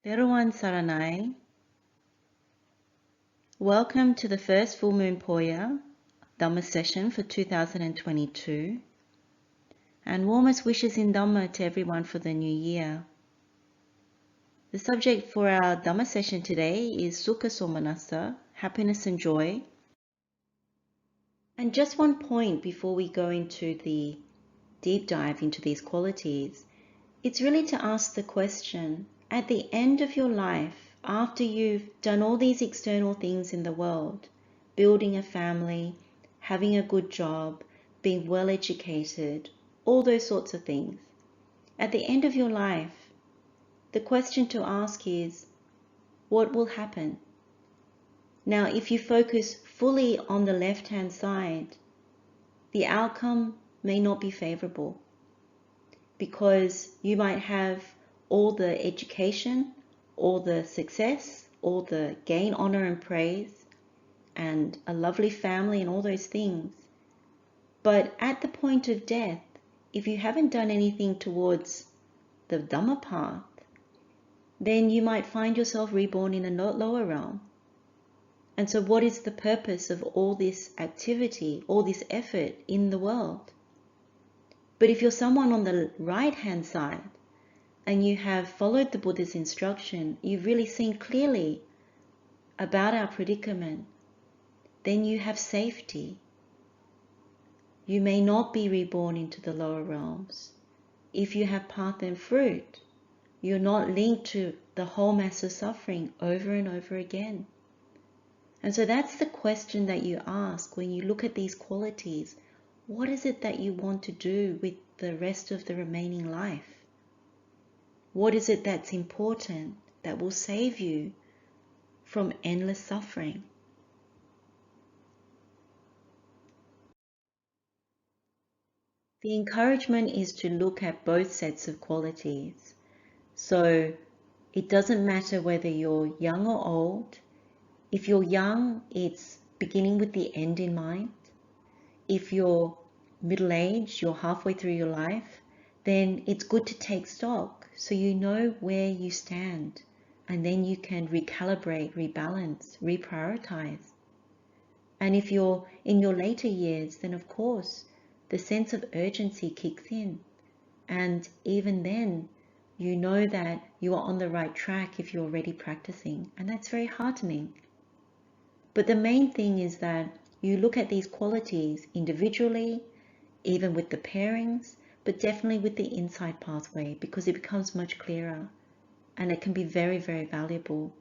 Theruwan saranai. Welcome to the first full moon Poya Dhamma Session for 2022, and warmest wishes in Dhamma to everyone for the new year. The subject for our Dhamma Session today is Sukhasomanassa, happiness and joy. And just one point before we go into the deep dive into these qualities, it's really to ask the question, at the end of your life, after you've done all these external things in the world, building a family, having a good job, being well educated, all those sorts of things, at the end of your life, the question to ask is, what will happen? Now, if you focus fully on the left-hand side, the outcome may not be favorable, because you might have all the education, all the success, all the gain, honor and praise, and a lovely family and all those things. But at the point of death, if you haven't done anything towards the Dhamma path, then you might find yourself reborn in a lower realm. And so what is the purpose of all this activity, all this effort in the world? But if you're someone on the right-hand side and you have followed the Buddha's instruction, you've really seen clearly about our predicament, then you have safety. You may not be reborn into the lower realms. If you have path and fruit, you're not linked to the whole mass of suffering over and over again. And so that's the question that you ask when you look at these qualities. What is it that you want to do with the rest of the remaining life? What is it that's important that will save you from endless suffering? The encouragement is to look at both sets of qualities. So it doesn't matter whether you're young or old. If you're young, it's beginning with the end in mind. If you're middle-aged, you're halfway through your life, then it's good to take stock so you know where you stand, and then you can recalibrate, rebalance, reprioritize. And if you're in your later years, then of course the sense of urgency kicks in, and even then you know that you are on the right track if you're already practicing, and that's very heartening. But the main thing is that you look at these qualities individually, even with the pairings, but definitely with the inside pathway, because it becomes much clearer and it can be very, very valuable